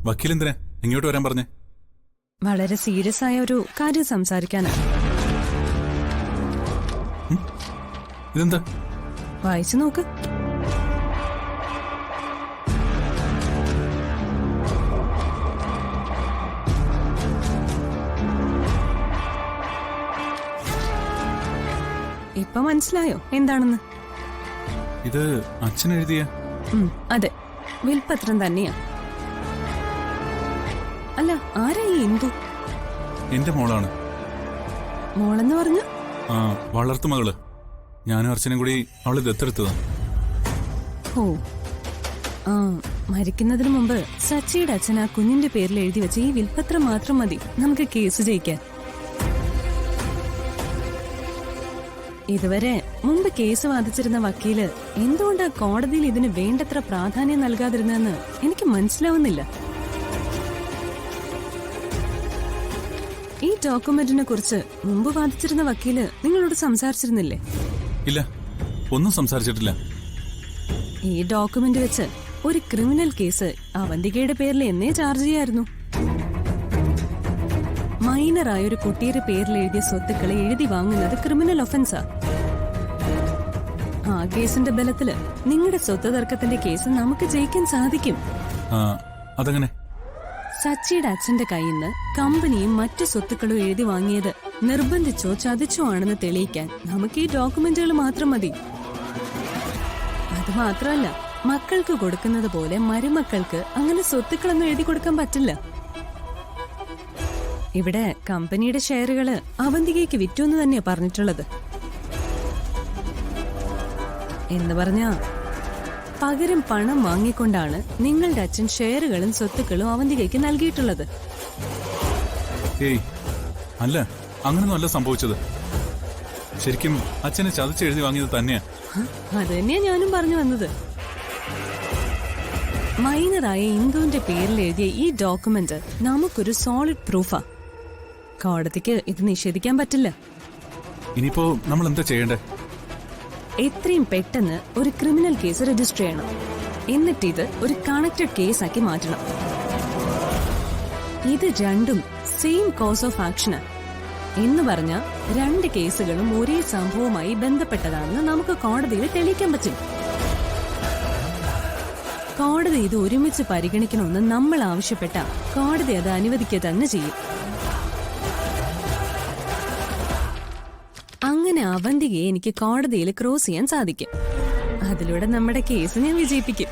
വക്കീലെന്തിനാ ഇങ്ങോട്ട് വരാൻ പറഞ്ഞേ? വളരെ സീരിയസ് ആയ ഒരു കാര്യം സംസാരിക്കാനാണ്. ഇതെന്താ? വായിച്ചു നോക്ക്. ഇപ്പൊ മനസ്സിലായോ എന്താണെന്ന്? ഇത് അച്ഛൻ എഴുതിയ? അതെ, വിൽപത്രം തന്നെയാ. അല്ല, ആരാ ഈ ഇന്ദു? എന്റെ മോളാണ്. മോളെന്ന് പറഞ്ഞ? ആ, വളർത്തുമകള്. ഞാനും അർച്ചനയും കൂടി അവളെ ദത്തെടുത്തതാ. ഓ, ആ, മരിക്കുന്നതിന് മുമ്പ് സച്ചിയുടെ അച്ഛൻ ആ കുഞ്ഞിന്റെ പേരിൽ എഴുതി വെച്ച ഈ വിൽപത്രം മാത്രം മതി നമുക്ക് കേസ് ജയിക്കാൻ. ഇതുവരെ മുമ്പ് കേസ് വാദിച്ചിരുന്ന വക്കീല് എന്തുകൊണ്ടാ കോടതിയിൽ ഇതിന് വേണ്ടത്ര പ്രാധാന്യം നൽകാതിരുന്നെന്ന് എനിക്ക് മനസ്സിലാവുന്നില്ല. ഈ ഡോക്യുമെന്റിനെ കുറിച്ച് മുമ്പ് വാദിച്ചിരുന്ന വക്കീല് നിങ്ങളോട് സംസാരിച്ചിരുന്നില്ലേ? ഇല്ല, ഒന്നും സംസാരിച്ചിട്ടില്ല. ഈ ഡോക്യുമെന്റ് വെച്ച് ഒരു ക്രിമിനൽ കേസ് അവന്തികയുടെ പേരിൽ എന്നേ ചാർജ് ചെയ്യായിരുന്നു. മൈനറായ ഒരു കുട്ടിയുടെ പേരിൽ എഴുതിയ സ്വത്തുക്കളെ എഴുതി വാങ്ങുന്നത് ക്രിമിനൽ ഒഫൻസാ. ആ കേസിന്റെ ബലത്തില് നിങ്ങളുടെ സ്വത്ത് തർക്കത്തിന്റെ കേസ് നമുക്ക് ജയിക്കാൻ സാധിക്കും. അതെങ്ങനെ? സച്ചിയുടെ അച്ഛന്റെ കയ്യിൽ നിന്ന് കമ്പനിയും മറ്റു സ്വത്തുക്കളും എഴുതി വാങ്ങിയത് നിർബന്ധിച്ചോ ചതിച്ചോ ആണെന്ന് തെളിയിക്കാൻ നമുക്ക് ഈ ഡോക്യുമെന്റുകൾ മാത്രം മതി. അത് മാത്രമല്ല, മക്കൾക്ക് കൊടുക്കുന്നത് പോലെ മരുമക്കൾക്ക് അങ്ങനെ സ്വത്തുക്കളൊന്നും എഴുതി കൊടുക്കാൻ പറ്റില്ല. ഇവിടെ കമ്പനിയുടെ ഷെയറുകള് അവന്തികയ്ക്ക് വിറ്റു എന്ന് തന്നെയാ പറഞ്ഞിട്ടുള്ളത്. എന്ന് പറഞ്ഞാ പകരം പണം വാങ്ങിക്കൊണ്ടാണ് നിങ്ങളുടെ അച്ഛൻ ഷെയറുകളും സ്വത്തുക്കളും അവന്തികയ്ക്ക് നൽകിയിട്ടുള്ളത്. ഏയ് അല്ല, അങ്ങനൊന്നും അല്ല സംഭവിച്ചത്. ശരിക്കും അച്ഛനെ ചതിച്ചെഴുതി വാങ്ങിയത് തന്നെയാ. അത് തന്നെയാ ഞാനും പറഞ്ഞു വന്നത്. മൈനറായ ഇന്ദുവിന്റെ പേരിൽ എഴുതിയ ഈ ഡോക്യുമെന്റ് നമുക്കൊരു സോളിഡ് പ്രൂഫാ. കോടതിക്ക് ഇത് നിഷേധിക്കാൻ പറ്റില്ല. ഇനിയിപ്പോ നമ്മൾ എന്താ ചെയ്യണ്ടേ? എത്രയും പെട്ടെന്ന് ഒരു ക്രിമിനൽ കേസ് രജിസ്റ്റർ ചെയ്യണം. എന്നിട്ട് ഇത് ഒരു കണക്റ്റഡ് കേസാക്കി മാറ്റണം. ഇത് രണ്ടും സെയിം കോസ് ഓഫ് ആക്ഷന് എന്ന് പറഞ്ഞാൽ രണ്ട് കേസുകളും ഒരേ സംഭവവുമായി ബന്ധപ്പെട്ടതാണെന്ന് നമുക്ക് കോടതിയിൽ തെളിയിക്കാൻ പറ്റും. കോടതി ഇത് ഒരുമിച്ച് പരിഗണിക്കണമെന്ന് നമ്മൾ ആവശ്യപ്പെട്ട കോടതി അത് അനുവദിക്കുക തന്നെ ചെയ്യും. അങ്ങനെ അവന്തികയെ എനിക്ക് കോടതിയിൽ ക്രോസ് ചെയ്യാൻ സാധിക്കും. അതിലൂടെ നമ്മുടെ കേസ് ഞാൻ വിജയിപ്പിക്കും.